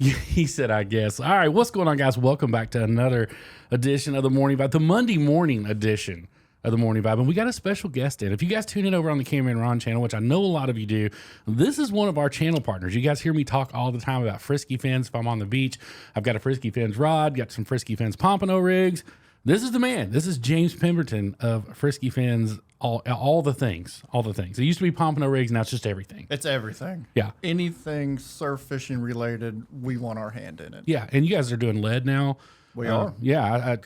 He said, I guess. All right, what's going on, guys? Welcome back to another edition of the Morning Vibe, the Monday morning edition of the Morning Vibe. And we got a special guest in. If you guys tune in over on the Cameron Ron channel, which I know a lot of you do, this is one of our channel partners. You guys hear me talk all the time about Frisky Fins. If I'm on the beach, I've got a Frisky Fins rod, got some Frisky Fins pompano rigs. This is the man. This is James Pemberton of Frisky Fins. All the things. It used to be pompano rigs. Now it's just everything. It's everything. Yeah. Anything surf fishing related, we want our hand in it. Yeah. And you guys are doing lead now. We are. Yeah.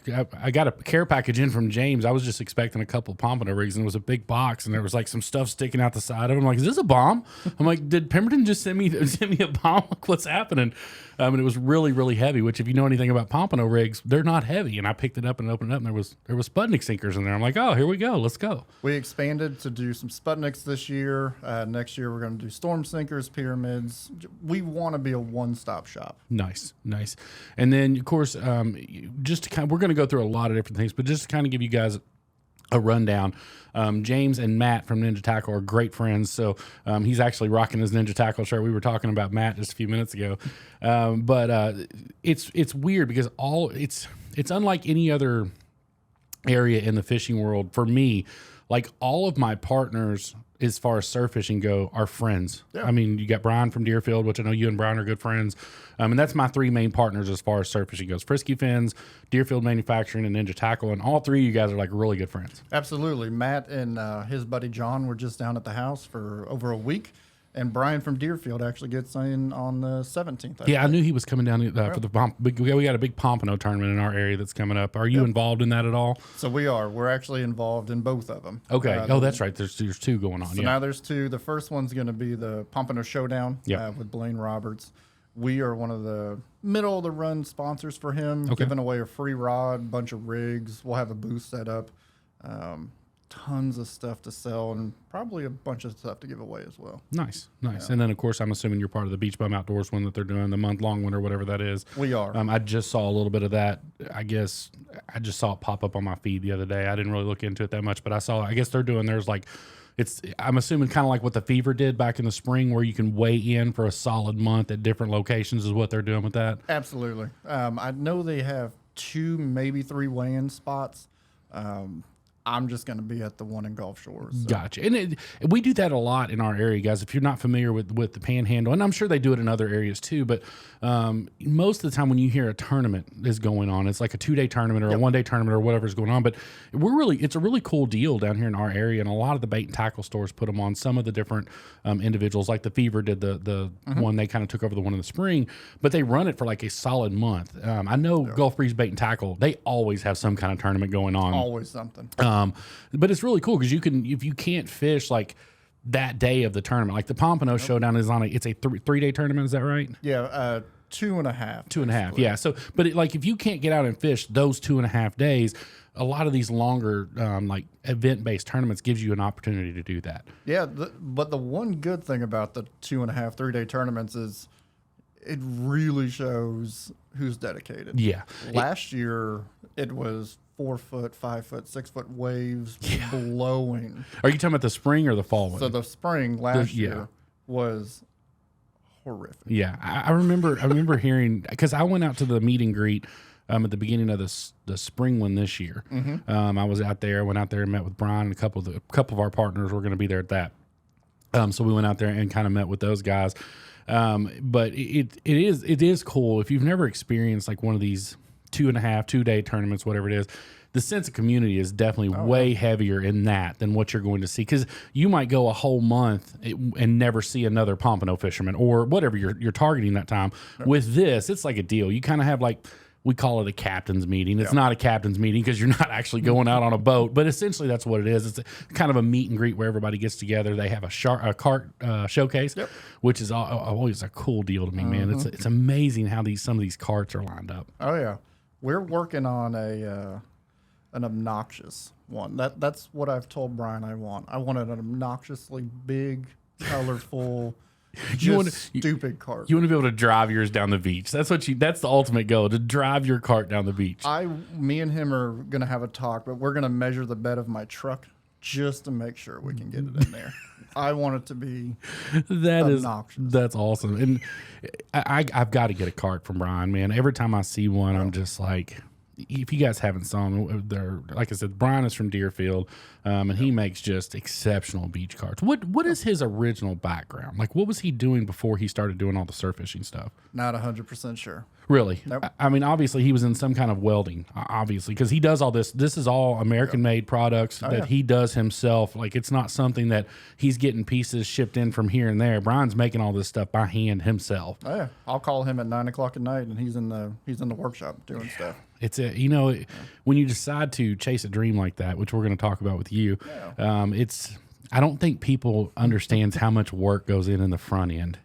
I got a care package in from James. I was just expecting a couple pompano rigs, and it was a big box, and there was like some stuff sticking out the side of it. I'm like, is this a bomb? I'm like, did Pemberton just send me a bomb? Like, what's happening? And it was really, really heavy, which if you know anything about pompano rigs, they're not heavy. And I picked it up and opened it up, and there was Sputnik sinkers in there. I'm like, oh, here we go. Let's go. We expanded to do some Sputniks this year. Next year, we're going to do storm sinkers, pyramids. We want to be a one-stop shop. Nice. And then, of course, just to we're going to go through a lot of different things, but just to kind of give you guys a rundown. James and Matt from Ninja Tackle are great friends. So he's actually rocking his Ninja Tackle shirt. We were talking about Matt just a few minutes ago. But it's weird because it's unlike any other area in the fishing world. For me, like all of my partners as far as surf fishing go are friends. Yeah. I mean, you got Brian from Deerfield, which I know you and Brian are good friends. And that's my three main partners as far as surf fishing goes: Frisky Fins, Deerfield Manufacturing, and Ninja Tackle. And all three of you guys are like really good friends. Absolutely. Matt and his buddy John were just down at the house for over a week. And Brian from Deerfield actually gets in on the 17th. I knew he was coming down for the pomp. We got a big pompano tournament in our area that's coming up. Are you involved in that at all? So we are. We're actually involved in both of them. Okay. That's right. There's two going on. So now there's two. The first one's going to be the Pompano Showdown with Blaine Roberts. We are one of the middle of the run sponsors for him, giving away a free rod, bunch of rigs. We'll have a booth set up. Tons of stuff to sell and probably a bunch of stuff to give away as well. Nice. Yeah. And then, of course, I'm assuming you're part of the Beach Bum Outdoors one that they're doing, the month-long one or whatever that is. We are. I just saw a little bit of that. I guess I just saw it pop up on my feed the other day. I didn't really look into it that much, but I guess they're doing theirs like, I'm assuming kind of like what the Fever did back in the spring where you can weigh in for a solid month at different locations is what they're doing with that. Absolutely. I know they have 2, maybe 3 weigh-in spots. I'm just going to be at the one in Gulf Shores. So. Gotcha. And we do that a lot in our area, guys. If you're not familiar with the Panhandle, and I'm sure they do it in other areas too, but most of the time when you hear a tournament is going on, it's like a 2-day tournament or a 1-day tournament or whatever's going on. But it's a really cool deal down here in our area, and a lot of the bait and tackle stores put them on. Some of the different individuals, like the Fever did the one, they kind of took over the one in the spring, but they run it for like a solid month. I know Gulf Breeze Bait and Tackle, they always have some kind of tournament going on. Always something. But it's really cool because if you can't fish like that day of the tournament, like the Pompano Showdown is it's a 3-day tournament. Is that right? Yeah. 2.5. 2.5. Yeah. So, but if you can't get out and fish those 2.5 days, a lot of these longer, like event-based tournaments gives you an opportunity to do that. Yeah. But the one good thing about the 2.5, 3-day tournaments is it really shows who's dedicated. Yeah. Last year it was 4-foot, 5-foot, 6-foot waves blowing. Are you talking about the spring or the fall one? So the spring last year was horrific. Yeah, I remember hearing, because I went out to the meet and greet at the beginning of the spring one this year. Mm-hmm. I was out there. I went out there and met with Brian and a couple of our partners were going to be there at that. So we went out there and kind of met with those guys. But it is cool if you've never experienced like one of these 2.5-2-day tournaments, whatever it is. The sense of community is definitely way heavier in that than what you're going to see, because you might go a whole month and never see another pompano fisherman or whatever you're targeting that time. With this, it's like a deal. You kind of have like, we call it a captain's meeting. It's not a captain's meeting because you're not actually going out on a boat, but essentially that's what it is. It's kind of a meet and greet where everybody gets together. They have a cart showcase, which is always a cool deal to me, man. It's amazing how some of these carts are lined up. Oh yeah, we're working on an obnoxious one. That's what I've told Brian I want. I want an obnoxiously big, colorful. Stupid cart. You want to be able to drive yours down the beach. That's the ultimate goal, to drive your cart down the beach. Me and him are gonna have a talk, but we're gonna measure the bed of my truck just to make sure we can get it in there. I want it to be obnoxious. That's awesome. And I've got to get a cart from Brian, man. Every time I see one, I'm just like, if you guys haven't saw them, they're, like I said, Brian is from Deerfield, and he makes just exceptional beach carts. What is his original background? Like, what was he doing before he started doing all the surf fishing stuff? Not 100% sure. Really? Nope. I mean, obviously, he was in some kind of welding, obviously, because he does all this. This is all American-made products that he does himself. Like, it's not something that he's getting pieces shipped in from here and there. Brian's making all this stuff by hand himself. Oh, yeah. I'll call him at 9 o'clock at night, and he's in the workshop doing stuff. It's when you decide to chase a dream like that, which we're going to talk about with you, I don't think people understands how much work goes in the front end.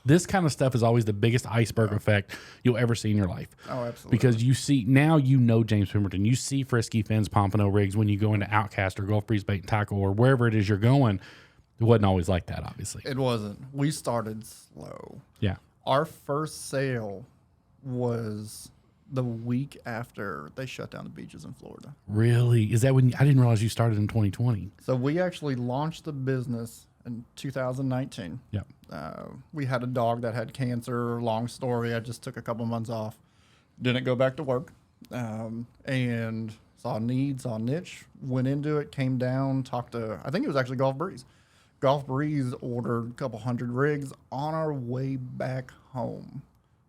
This kind of stuff is always the biggest iceberg effect you'll ever see in your life. Oh, absolutely. Because you see, now you know James Pemberton. You see Frisky Fins, Pompano rigs when you go into Outcast or Gulf Breeze Bait and Tackle or wherever it is you're going. It wasn't always like that, obviously. It wasn't. We started slow. Yeah. Our first sale was the week after they shut down the beaches in Florida. Really? Is that when I didn't realize you started in 2020? So we actually launched the business in 2019. Yep. We had a dog that had cancer. Long story. I just took a couple months off. Didn't go back to work. And saw a need, saw a niche, went into it, came down, talked to, I think it was actually Gulf Breeze. Gulf Breeze ordered a couple hundred rigs. On our way back home,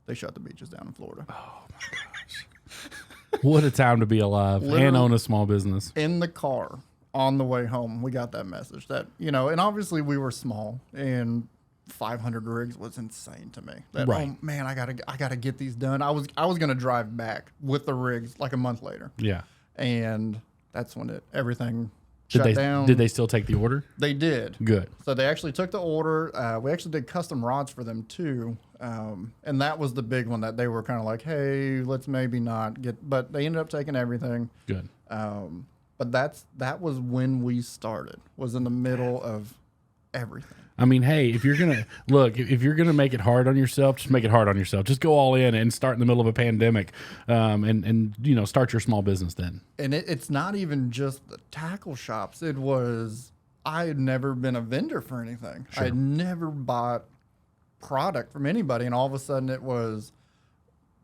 they shut the beaches down in Florida. Oh, my gosh. What a time to be alive and own a small business. In the car on the way home, we got that message that, and obviously we were small, and 500 rigs was insane to me. That, right. Oh man, I gotta get these done. I was gonna drive back with the rigs like a month later. Yeah. And that's when everything shut down. Did they still take the order? They did. Good. So they actually took the order. We actually did custom rods for them too. And that was the big one that they were kind of like, hey, let's maybe not get, but they ended up taking everything. Good. But that was when we started, was in the middle of everything. I mean, hey, if you're gonna make it hard on yourself, just make it hard on yourself. Just go all in and start in the middle of a pandemic, and start your small business then. And it's not even just the tackle shops. It was, I had never been a vendor for anything. Sure. I had never bought product from anybody, and all of a sudden it was,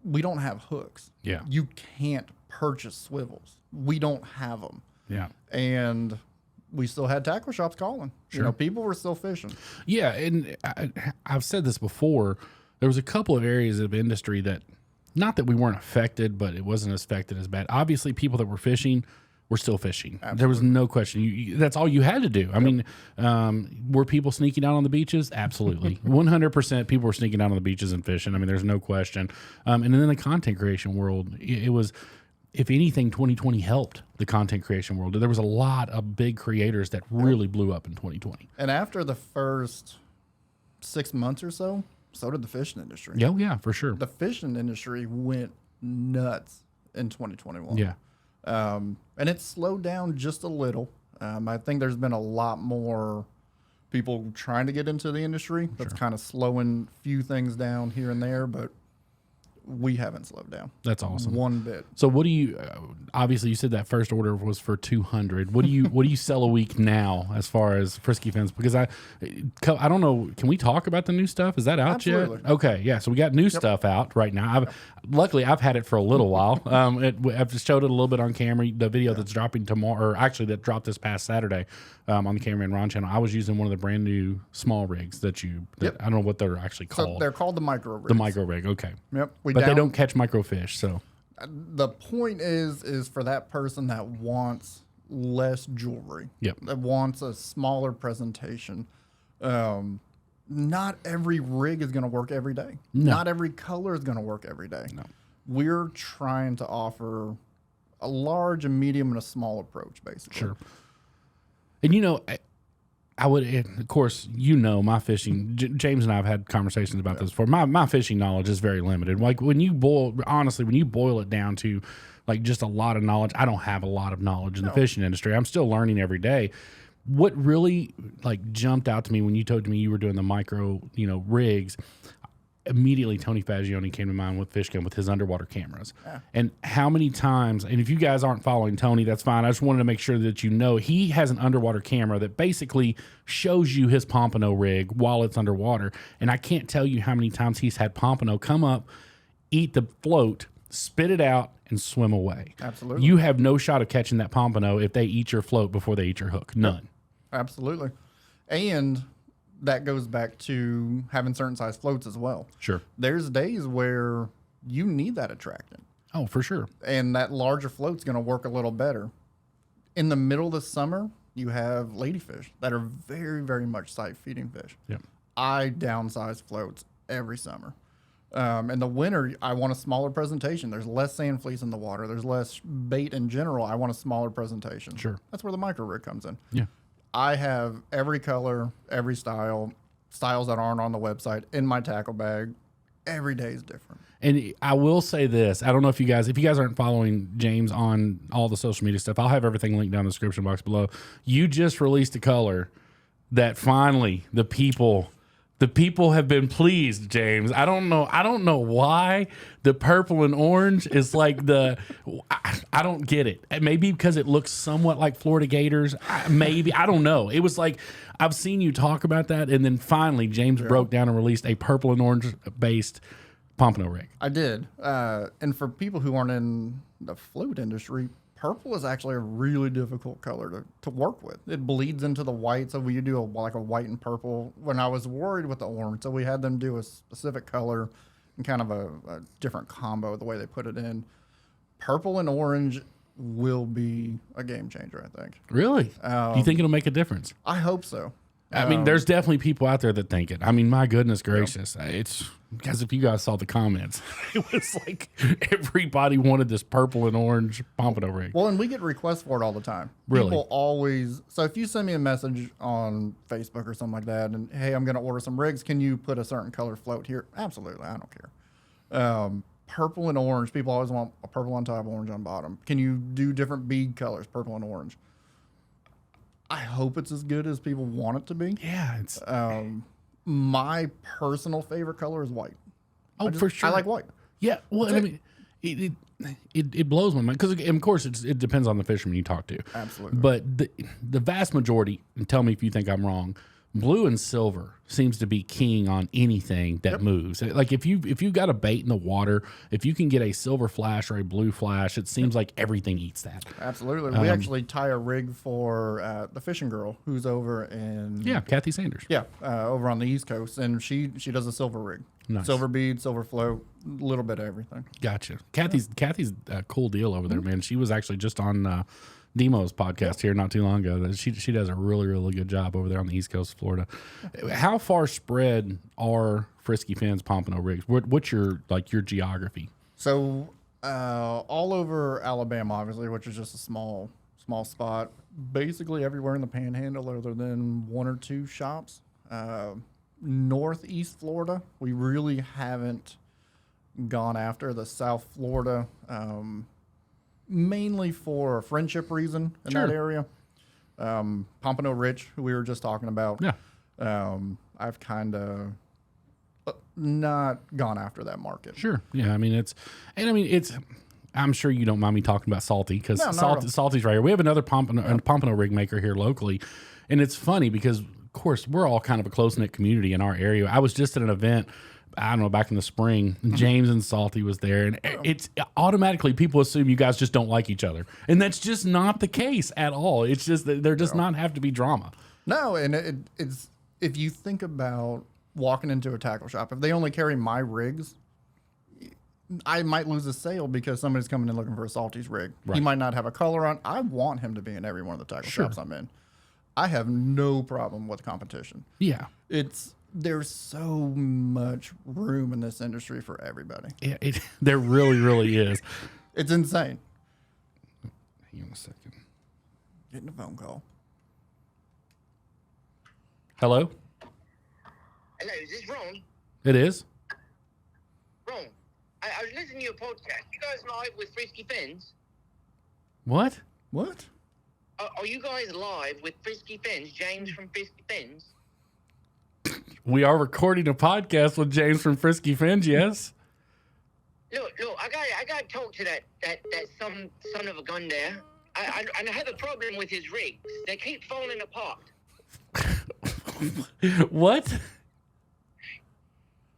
we don't have hooks. Yeah, you can't purchase swivels. We don't have them. Yeah, and we still had tackle shops calling. Sure. People were still fishing. Yeah, and I've said this before. There was a couple of areas of industry that, not that we weren't affected, but it wasn't as affected as bad. Obviously, people that were fishing were still fishing. Absolutely. There was no question. That's all you had to do. I mean, were people sneaking out on the beaches? Absolutely. 100% people were sneaking out on the beaches and fishing. I mean, there's no question. And then in the content creation world, it was, if anything, 2020 helped the content creation world. There was a lot of big creators that really blew up in 2020. And after the first 6 months or so did the fishing industry. Oh, yeah, for sure. The fishing industry went nuts in 2021. Yeah. And it slowed down just a little. I think there's been a lot more people trying to get into the industry. That's kind of slowing a few things down here and there, but we haven't slowed down. That's awesome. One bit. So what do you, obviously you said that first order was for 200. What do you sell a week now as far as Frisky Fins? Because I don't know, can we talk about the new stuff? Is that out Absolutely. yet? Okay. Yeah. So we got new stuff out right now. Luckily I've had it for a little while. I've just showed it a little bit on camera. The video that's dropping tomorrow, or actually that dropped this past Saturday, on the Camera and Ron channel. I was using one of the brand new small rigs that I don't know what they're actually called. So they're called the micro rigs. The micro rig. Okay. Yep. But they don't catch microfish, so. The point is for that person that wants less jewelry, that wants a smaller presentation. Not every rig is going to work every day. No. Not every color is going to work every day. No. We're trying to offer a large, a medium, and a small approach, basically. Sure. And I would, of course, my fishing, James and I have had conversations about this before. My fishing knowledge is very limited. Like when you boil it down to like just a lot of knowledge, I don't have a lot of knowledge in the fishing industry. I'm still learning every day. What really like jumped out to me when you told me you were doing the micro, rigs, immediately Tony Fagioni came to mind with Fishkin with his underwater cameras. Yeah. And how many times, and if you guys aren't following Tony, that's fine. I just wanted to make sure that you know he has an underwater camera that basically shows you his pompano rig while it's underwater. And I can't tell you how many times he's had pompano come up, eat the float, spit it out, and swim away. Absolutely. You have no shot of catching that pompano if they eat your float before they eat your hook. None. Absolutely. And that goes back to having certain size floats as well. Sure. There's days where you need that attractant. Oh, for sure. And that larger float's going to work a little better. In the middle of the summer, you have ladyfish that are very, very much sight feeding fish. Yep. I downsize floats every summer. In the winter, I want a smaller presentation. There's less sand fleas in the water. There's less bait in general. I want a smaller presentation. Sure. That's where the micro rig comes in. Yeah. I have every color, every styles that aren't on the website in my tackle bag. Every day is different. And I will say this. I don't know if you guys aren't following James on all the social media stuff, I'll have everything linked down in the description box below. You just released a color that finally the people have been pleased, James. I don't know why the purple and orange is like I don't get it. Maybe because it looks somewhat like Florida Gators. Maybe. I don't know. It was like, I've seen you talk about that. And then finally James broke down and released a purple and orange based pompano rig. I did. And for people who aren't in the float industry, purple is actually a really difficult color to work with. It bleeds into the white, so we do a white and purple. When I was worried with the orange, so we had them do a specific color and kind of a different combo the way they put it in. Purple and orange will be a game changer, I think. Really? Do you think it'll make a difference? I hope so. I mean, there's definitely people out there that think it. I mean, my goodness gracious. It's because if you guys saw the comments, it was like everybody wanted this purple and orange pompano rig. Well, and we get requests for it all the time. Really? People always. So if you send me a message on Facebook or something like that, and hey, I'm going to order some rigs, can you put a certain color float here? Absolutely. I don't care. Purple and orange. People always want a purple on top, orange on bottom. Can you do different bead colors, purple and orange? I hope it's as good as people want it to be. Yeah, it's my personal favorite color is white. Oh, for sure. I like white. Yeah, well, I mean, it blows my mind because, of course, it depends on the fisherman you talk to. Absolutely. But the vast majority, and tell me if you think I'm wrong, blue and silver seems to be king on anything that moves. Like if you got a bait in the water, if you can get a silver flash or a blue flash, it seems like everything eats that. Absolutely. We actually tie a rig for the fishing girl who's over in Kathy Sanders. Yeah, over on the East Coast, and she does a silver rig. Nice. Silver bead, silver float, a little bit of everything. Gotcha. Kathy's a cool deal over there, man. She was actually just on Demo's podcast here not too long ago. She does a really, really good job over there on the East Coast of Florida. How far spread are Frisky Fins pompano rigs? What's your geography? So all over Alabama, obviously, which is just a small spot. Basically everywhere in the Panhandle, other than one or two shops. Northeast Florida, we really haven't gone after. The South Florida. Mainly for a friendship reason in that area. Pompano Rich, who we were just talking about. Yeah. I've kind of not gone after that market. Sure. Yeah. I mean, it's. I'm sure you don't mind me talking about Salty because Salty's right here. We have another pompano rig maker here locally, and it's funny because, of course, we're all kind of a close knit community in our area. I was just at an event, I don't know, back in the spring, James and Salty was there, and it's automatically people assume you guys just don't like each other, and that's just not the case at all. It's just that there does not have to be drama. No, and it's if you think about walking into a tackle shop, if they only carry my rigs, I might lose a sale because somebody's coming in looking for a Salty's rig. Right. He might not have a color on. I want him to be in every one of the tackle shops I'm in. I have no problem with competition. Yeah, there's so much room in this industry for everybody. Yeah, there really, really is. It's insane. Hang on a second. Getting a phone call. Hello? Hello, is this Ron? It is. Ron, I was listening to your podcast. You guys live with Frisky Fins? What? Are you guys live with Frisky Fins? James from Frisky Fins? We are recording a podcast with James from Frisky Fins, yes? Look, I got to talk to that son of a gun there. I have a problem with his rigs. They keep falling apart. What?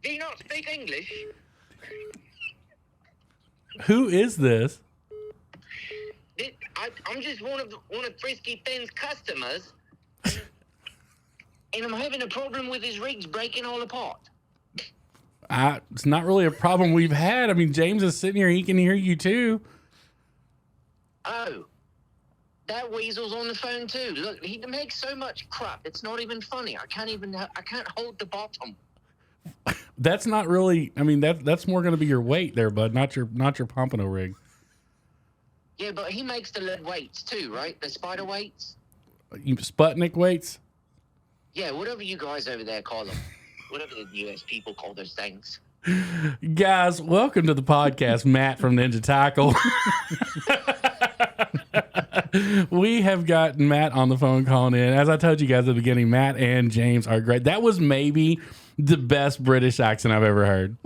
Do you not speak English? Who is this? I'm just one of Frisky Fins' customers, and I'm having a problem with his rigs breaking all apart. It's not really a problem we've had. I mean, James is sitting here; he can hear you too. Oh, that weasel's on the phone too. Look, he makes so much crap. It's not even funny. I can't hold the bottom. That's not really. I mean, that's more going to be your weight there, bud, not your pompano rig. Yeah, but he makes the lead weights too, right? The spider weights. You Sputnik weights. Yeah, whatever you guys over there call them. Whatever the U.S. people call those things. Guys, welcome to the podcast, Matt from Ninja Tackle. We have got Matt on the phone calling in. As I told you guys at the beginning, Matt and James are great. That was maybe the best British accent I've ever heard.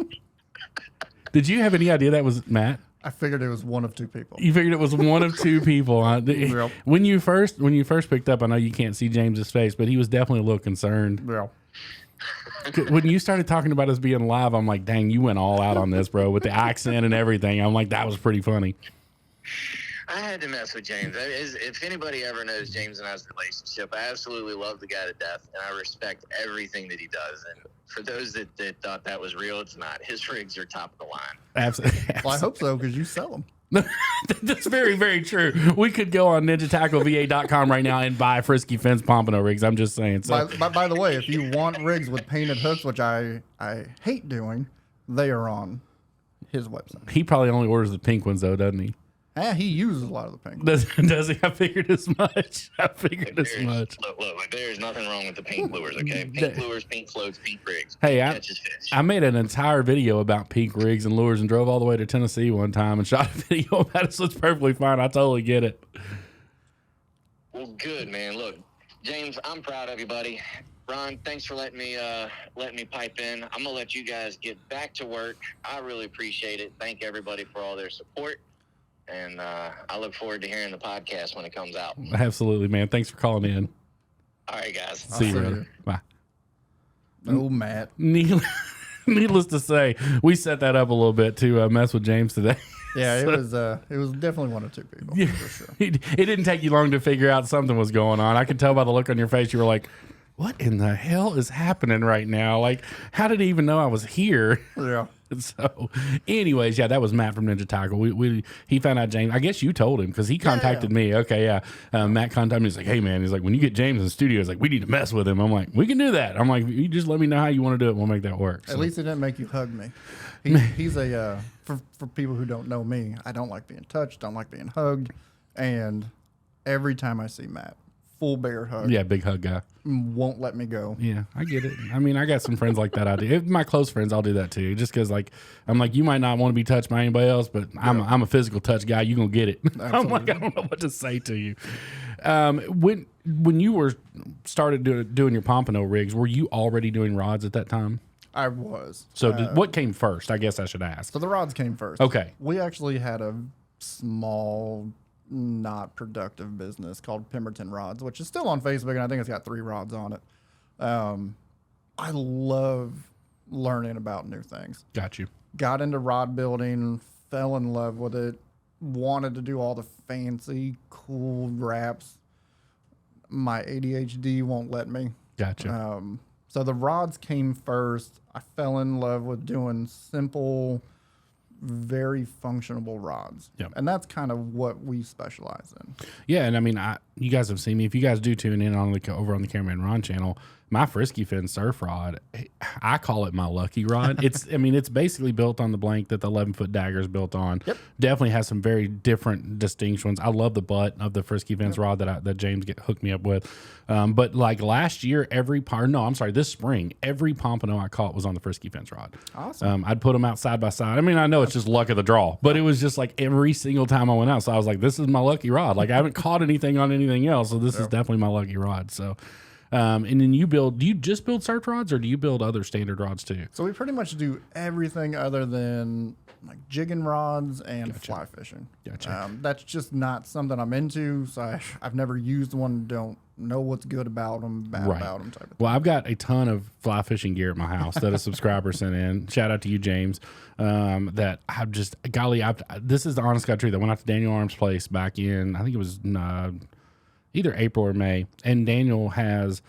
Did you have any idea that was Matt? I figured it was one of two people. You figured it was one of two people. Huh? Yep. When you first picked up, I know you can't see James's face, but he was definitely a little concerned. Yeah. When you started talking about us being live, I'm like, dang, you went all out on this, bro, with the accent and everything. I'm like, that was pretty funny. I had to mess with James. If anybody ever knows James and I's relationship, I absolutely love the guy to death, and I respect everything that he does. And for those that thought that was real, it's not. His rigs are top of the line. Absolutely. Well, I hope so, because you sell them. That's very, very true. We could go on ninjatackleva.com right now and buy Frisky Fins pompano rigs. I'm just saying. So. By the way, if you want rigs with painted hooks, which I hate doing, they are on his website. He probably only orders the pink ones, though, doesn't he? He uses a lot of the pink. Does he? I figured as much. Look, there's nothing wrong with the pink lures, okay? Pink lures, pink floats, pink rigs. Hey, Catches fish. I made an entire video about pink rigs and lures and drove all the way to Tennessee one time and shot a video about it, so it's perfectly fine. I totally get it. Well, good, man. Look, James, I'm proud of you, buddy. Ron, thanks for letting me pipe in. I'm gonna let you guys get back to work. I really appreciate it. Thank everybody for all their support. And I look forward to hearing the podcast when it comes out. Absolutely, man. Thanks for calling in. All right, guys. See you, brother. Bye. Oh, Matt. Needless to say, we set that up a little bit to mess with James today. Yeah, it was definitely one of two people, for sure. It didn't take you long to figure out something was going on. I could tell by the look on your face. You were like, what in the hell is happening right now? Like, how did he even know I was here? Yeah. So, anyways, yeah, that was Matt from Ninja Tackle. He found out James. I guess you told him because he contacted me. Okay, yeah. Matt contacted me. He's like, hey, man. He's like, when you get James in the studio, he's like, we need to mess with him. I'm like, we can do that. I'm like, you just let me know how you want to do it. We'll make that work. At least he didn't make you hug me. He's a for people who don't know me, I don't like being touched. Don't like being hugged. And every time I see Matt, full bear hug. Yeah, big hug guy. Won't let me go. Yeah, I get it. I mean, I got some friends like that. I do. If my close friends, I'll do that too. Just because, like, I'm like, you might not want to be touched by anybody else, but I'm a physical touch guy. You gonna get it. I'm like, I don't know what to say to you. When you were started doing your pompano rigs, were you already doing rods at that time? I was. So what came first? I guess I should ask. So the rods came first. Okay. We actually had a small, not productive business called Pemberton Rods, which is still on Facebook, and I think it's got 3 rods on it. I love learning about new things. Got you. Got into rod building, fell in love with it, wanted to do all the fancy, cool wraps. My ADHD won't let me. Gotcha. So the rods came first. I fell in love with doing simple, very functional rods. Yep. And that's kind of what we specialize in. Yeah, and I mean, you guys have seen me. If you guys do tune in over on the Cameraman Ron channel, my Frisky Fin surf rod, I call it my lucky rod. It's basically built on the blank that the 11-foot dagger is built on. Yep. Definitely has some very different distinct ones. I love the butt of the Frisky Fins rod that James hooked me up with. But like last year, this spring, every pompano I caught was on the Frisky Fins rod. Awesome. I'd put them out side by side. I mean, I know it's just luck of the draw, but it was just like every single time I went out. So I was like, this is my lucky rod. Like I haven't caught anything on anything else. So this is definitely my lucky rod. So And then do you just build search rods or do you build other standard rods too? So we pretty much do everything other than like jigging rods and fly fishing. Gotcha. That's just not something I'm into. So I've never used one. Don't know what's good about them, bad about them type of thing. Well, I've got a ton of fly fishing gear at my house that a subscriber sent in. Shout out to you, James. That I've just, this is the honest God truth. I went out to Daniel Arms' place back in, I think it was either April or May. And Daniel has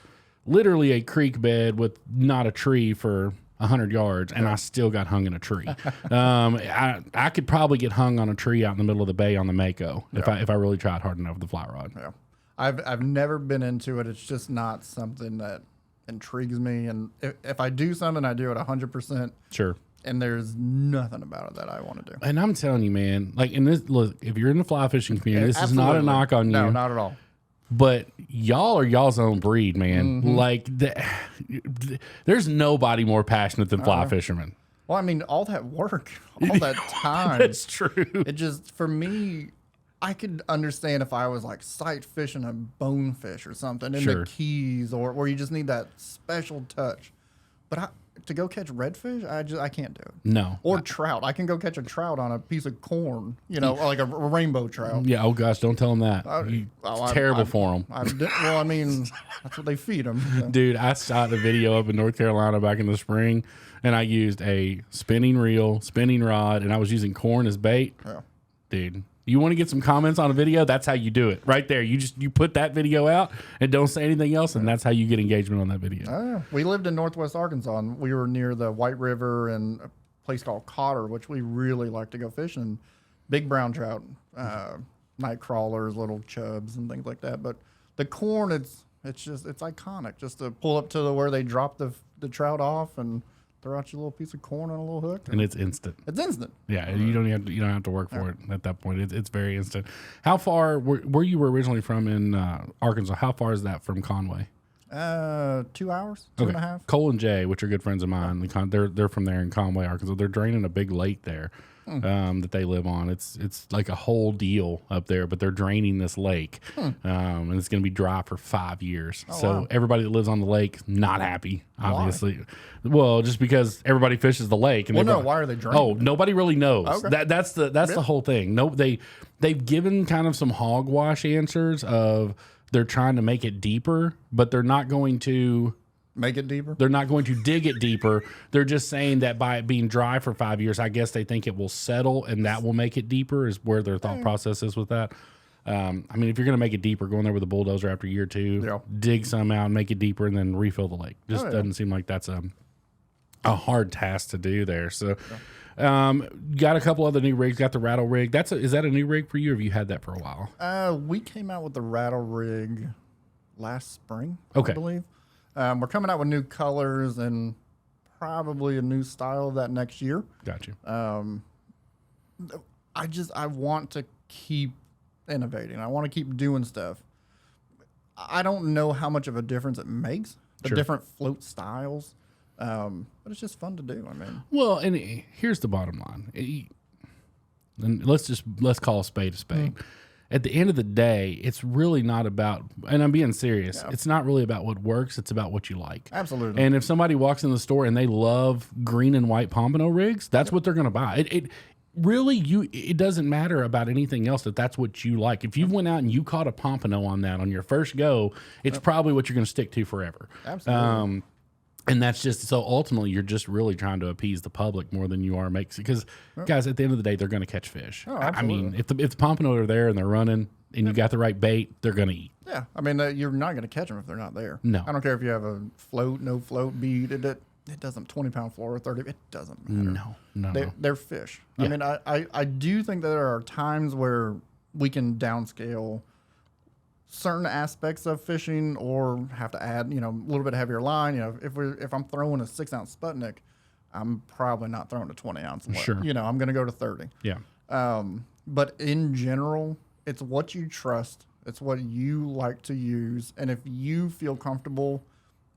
literally a creek bed with not a tree for 100 yards, and I still got hung in a tree. I could probably get hung on a tree out in the middle of the bay on the Mako if I really tried hard enough with the fly rod. Yeah. I've never been into it. It's just not something that intrigues me. And if I do something, I do it 100%. Sure. And there's nothing about it that I want to do. And I'm telling you, man, like look, if you're in the fly fishing community, this is not a knock on you. No, not at all. But y'all are y'all's own breed, man. Mm-hmm. Like, there's nobody more passionate than fly fishermen. Well, I mean, all that work, all that time. That's true. It just, for me, I could understand if I was like sight fishing a bonefish or something in the Keys, or where you just need that special touch. But to go catch redfish, I can't do it. No. Or trout. I can go catch a trout on a piece of corn, like a rainbow trout. Yeah. Oh gosh, don't tell them that. It's terrible for them. Well, I mean, that's what they feed them. So. Dude, I shot a video up in North Carolina back in the spring, and I used a spinning reel, spinning rod, and I was using corn as bait. Yeah. Dude, you want to get some comments on a video? That's how you do it. Right there. You put that video out and don't say anything else, and that's how you get engagement on that video. We lived in Northwest Arkansas, and we were near the White River and a place called Cotter, which we really like to go fishing. Big brown trout, night crawlers, little chubs, and things like that. But the corn, it's iconic. Just to pull up to where they drop the trout off and throw out your little piece of corn on a little hook. And it's instant. It's instant. Yeah, you don't have to work for it at that point. It's very instant. How far where you were originally from in Arkansas? How far is that from Conway? 2 hours, two and a half. Cole and Jay, which are good friends of mine, they're from there in Conway, Arkansas. They're draining a big lake there that they live on. It's like a whole deal up there, but they're draining this lake, and it's going to be dry for 5 years. So everybody that lives on the lake not happy, obviously. Why? Well, just because everybody fishes the lake. And why are they draining? Oh, nobody really knows. Okay. That's the whole thing. No, they've given kind of some hogwash answers of they're trying to make it deeper, but they're not going to make it deeper. They're not going to dig it deeper. They're just saying that by it being dry for 5 years, I guess they think it will settle and that will make it deeper is where their thought process is with that. I mean, if you're going to make it deeper, go in there with a bulldozer after year two, dig some out, make it deeper, and then refill the lake. Just doesn't seem like that's a hard task to do there. So, got a couple other new rigs. Got the rattle rig. Is that a new rig for you, or have you had that for a while? We came out with the rattle rig last spring, I Okay. believe. We're coming out with new colors and probably a new style of that next year. Got you. I want to keep innovating. I want to keep doing stuff. I don't know how much of a difference it makes, the different float styles. But it's just fun to do. I mean, well, and here's the bottom line. And let's call a spade a spade. At the end of the day, it's really not about, and I'm being serious, it's not really about what works, it's about what you like. Absolutely. And if somebody walks in the store and they love green and white pompano rigs, that's what they're going to buy. It doesn't matter about anything else that's what you like. If you went out and you caught a pompano on that on your first go, it's probably what you're going to stick to forever. Absolutely. And that's just, so ultimately you're just really trying to appease the public more than you are because guys, at the end of the day, they're going to catch fish. Oh, I mean, if the pompano are there and they're running and you got the right bait, they're going to eat. Yeah. I mean, you're not going to catch them if they're not there. No. I don't care if you have a float, no float, bead. It doesn't, 20-pound floor or 30, it doesn't matter. No. They're fish. Yeah. I mean, I do think that there are times where we can downscale certain aspects of fishing or have to add, a little bit heavier line. If I'm throwing a 6-ounce Sputnik, I'm probably not throwing a 20-ounce. Sure. I'm going to go to 30. Yeah. But in general, it's what you trust. It's what you like to use. And if you feel comfortable,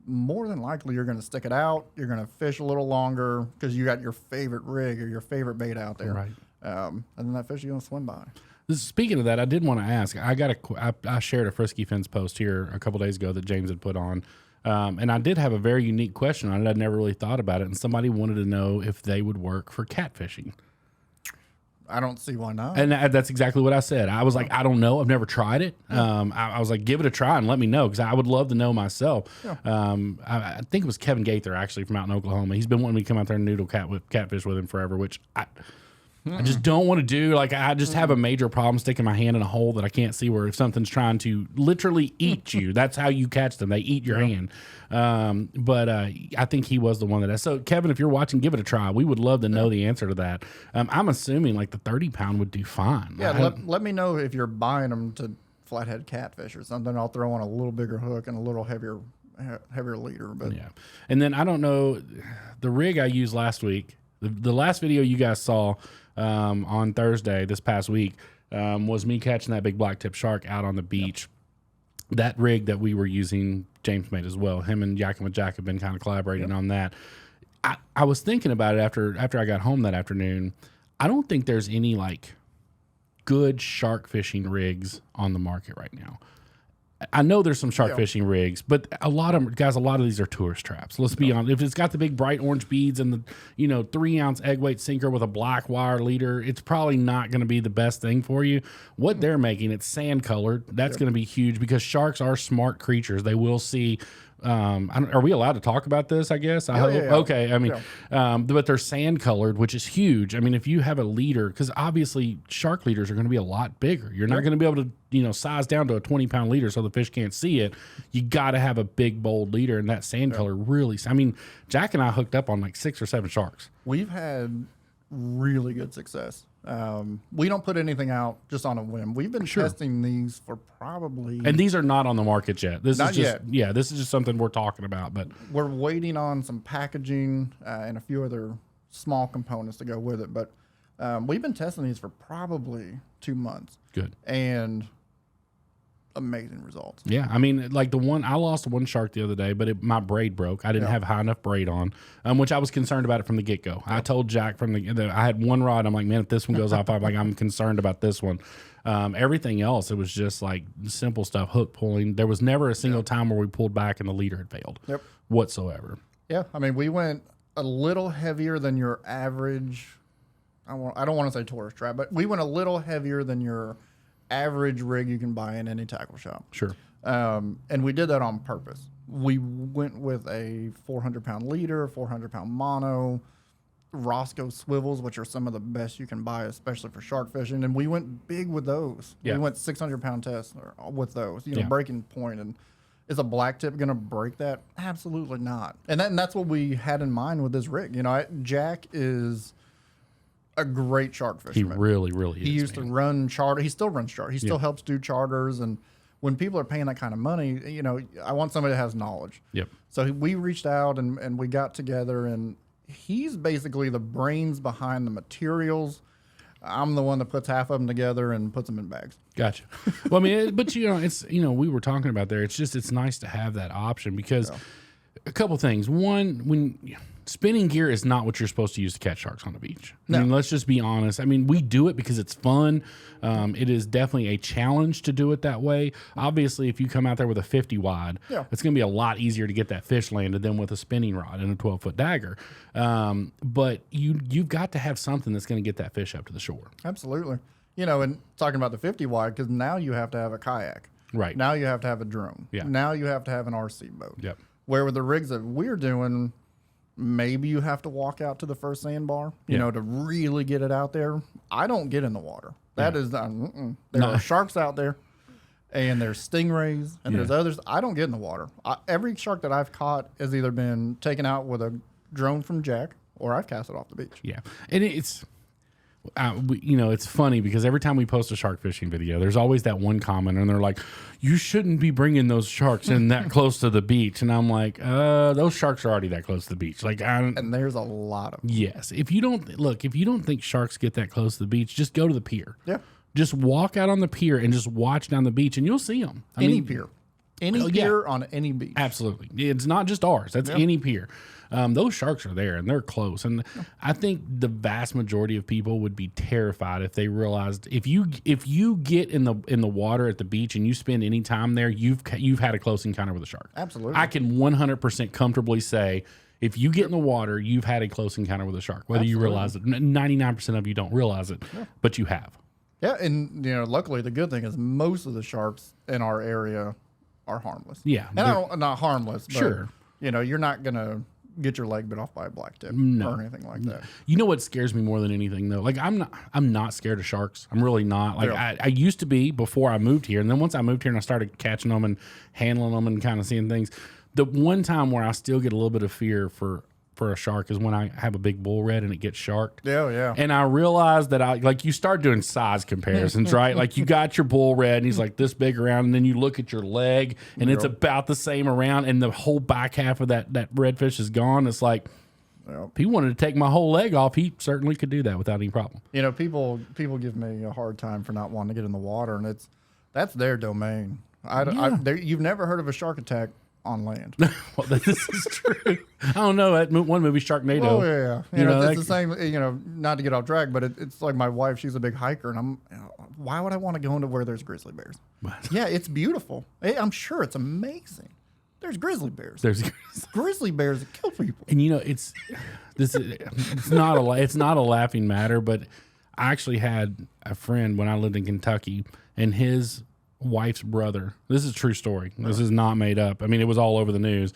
more than likely you're going to stick it out. You're going to fish a little longer because you got your favorite rig or your favorite bait out there. Right. And then that fish you're going to swim by. Speaking of that, I did want to ask. I shared a Frisky Fins post here a couple days ago that James had put on, and I did have a very unique question on it. I'd never really thought about it, and somebody wanted to know if they would work for catfishing. I don't see why not. And that's exactly what I said. I was like, I don't know. I've never tried it. I was like, give it a try and let me know, because I would love to know myself. Yeah. I think it was Kevin Gaither, actually, from out in Oklahoma. He's been wanting me to come out there and noodle catfish with him forever, which I just don't want to do. Like, I just have a major problem sticking my hand in a hole that I can't see, where if something's trying to literally eat you, that's how you catch them. They eat your hand. But I think he was the one that. So, Kevin, if you're watching, give it a try. We would love to know the answer to that. I'm assuming like the 30-pound would do fine. Yeah, let me know if you're buying them to flathead catfish or something. I'll throw on a little bigger hook and a little heavier leader. But yeah, and then I don't know, the rig I used last week. The last video you guys saw on Thursday this past week was me catching that big blacktip shark out on the beach. Yep. That rig that we were using, James made as well. Him and Yakking with Jack have been kind of collaborating on that. I was thinking about it after I got home that afternoon. I don't think there's any like good shark fishing rigs on the market right now. I know there's some shark fishing rigs, but a lot of these are tourist traps. Let's be honest. If it's got the big bright orange beads and the 3-ounce egg weight sinker with a black wire leader, it's probably not going to be the best thing for you. What they're making, it's sand colored. That's going to be huge, because sharks are smart creatures. They will see. Are we allowed to talk about this? I guess. I hope. Yeah. Okay. I mean, but they're sand colored, which is huge. I mean, if you have a leader, because obviously shark leaders are going to be a lot bigger. You're not going to be able to, size down to a 20-pound leader so the fish can't see it. You got to have a big, bold leader, and that sand color really. I mean, Jack and I hooked up on like 6 or 7 sharks. We've had really good success. We don't put anything out just on a whim. We've been testing these for probably, and these are not on the market yet. This not is just yet. Yeah, this is just something we're talking about. But we're waiting on some packaging and a few other small components to go with it. But we've been testing these for probably 2 months. Good. And amazing results. Yeah, I mean, like I lost one shark the other day, but my braid broke. I didn't have high enough braid on, which I was concerned about it from the get-go. I told Jack I had one rod. I'm like, man, if this one goes off, I'm concerned about this one. Everything else, it was just like simple stuff, hook pulling. There was never a single time where we pulled back and the leader had failed whatsoever. Yeah, I mean, we went a little heavier than your average. I don't want to say tourist trap, but we went a little heavier than your average rig you can buy in any tackle shop. Sure. And we did that on purpose. We went with a 400-pound leader, 400-pound mono, Roscoe swivels, which are some of the best you can buy, especially for shark fishing. And we went big with those. Yeah. We went 600-pound tests with those, breaking point. And is a black tip going to break that? Absolutely not. And that's what we had in mind with this rig. Jack is a great shark fisherman. He really is. He used to run charter. He still runs charter. He still helps do charters. And when people are paying that kind of money, I want somebody that has knowledge. Yep. So we reached out and we got together, and he's basically the brains behind the materials. I'm the one that puts half of them together and puts them in bags. Gotcha. Well, I mean, but it's we were talking about there. It's nice to have that option, because a couple things. One, when spinning gear is not what you're supposed to use to catch sharks on the beach. No. I mean, let's just be honest. I mean, we do it because it's fun. It is definitely a challenge to do it that way. Obviously, if you come out there with a 50 wide, it's going to be a lot easier to get that fish landed than with a spinning rod and a 12-foot dagger. But you've got to have something that's going to get that fish up to the shore. Absolutely. And talking about the 50 wide, because now you have to have a kayak. Right. Now you have to have a drone. Yeah. Now you have to have an RC boat. Yep. Where with the rigs that we're doing, maybe you have to walk out to the first sandbar, to really get it out there. I don't get in the water. That is there are sharks out there, and there's stingrays, and there's others. I don't get in the water. Every shark that I've caught has either been taken out with a drone from Jack, or I've cast it off the beach. Yeah, and it's it's funny because every time we post a shark fishing video, there's always that one comment, and they're like, "You shouldn't be bringing those sharks in that close to the beach." And I'm like, those sharks are already that close to the beach. Like, and there's a lot of them. Yes. If you don't think sharks get that close to the beach, just go to the pier. Yeah. Just walk out on the pier and just watch down the beach, and you'll see them. Any pier. Any pier on any beach. Absolutely. It's not just ours. That's any pier. Those sharks are there and they're close. And I think the vast majority of people would be terrified if they realized if you get in the water at the beach and you spend any time there, you've had a close encounter with a shark. Absolutely. I can 100% comfortably say if you get in the water, you've had a close encounter with a shark, whether you realize it. 99% of you don't realize it, but you have. Yeah, and luckily the good thing is most of the sharks in our area are harmless. Yeah. And not harmless, but Sure. You're not going to get your leg bit off by a black tip or anything like that. You know what scares me more than anything though? Like I'm not scared of sharks. I'm really not. Like I used to be before I moved here. And then once I moved here and I started catching them and handling them and kind of seeing things, the one time where I still get a little bit of fear for a shark is when I have a big bull red and it gets sharked. Yeah. And I realized that you start doing size comparisons, right? Like you got your bull red and he's like this big around, and then you look at your leg and it's about the same around, and the whole back half of that redfish is gone. It's like, if he wanted to take my whole leg off, he certainly could do that without any problem. People give me a hard time for not wanting to get in the water, and that's their domain. You've never heard of a shark attack on land. Well, this is true. I don't know. That one movie, Sharknado. Oh yeah. It's the same. Not to get off track, but it's like my wife. She's a big hiker, and why would I want to go into where there's grizzly bears? Yeah, it's beautiful. I'm sure it's amazing. There's grizzly bears. Grizzly bears that kill people. And it's not a laughing matter, but I actually had a friend when I lived in Kentucky, and his wife's brother, this is a true story, this is not made up, I mean it was all over the news,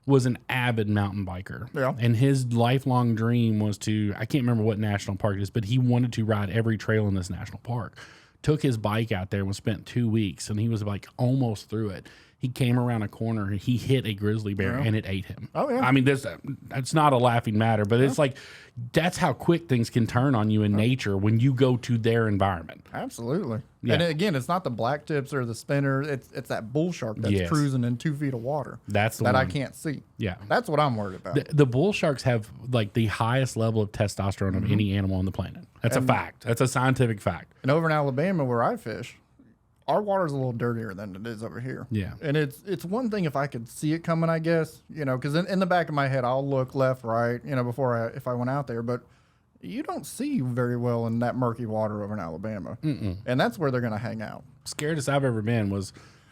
was an avid mountain biker. And his lifelong dream was to, I can't remember what national park it is, but he wanted to ride every trail in this national park. Took his bike out there and spent 2 weeks, and he was like almost through it. He came around a corner and he hit a grizzly bear and it ate him. Oh, yeah. I mean, that's not a laughing matter, but it's like, that's how quick things can turn on you in nature when you go to their environment. Absolutely. Yeah. And again, it's not the black tips or the spinner. It's that bull shark that's cruising in 2 feet of water. That's the that one I can't see. Yeah. That's what I'm worried about. The bull sharks have like the highest level of testosterone of any animal on the planet. That's a fact. That's a scientific fact. And over in Alabama where I fish, our water's a little dirtier than it is over here. Yeah. And it's one thing if I could see it coming, I guess, because in the back of my head, I'll look left, right, before if I went out there. But you don't see very well in that murky water over in Alabama. And that's where they're going to hang out. Scaredest I've ever been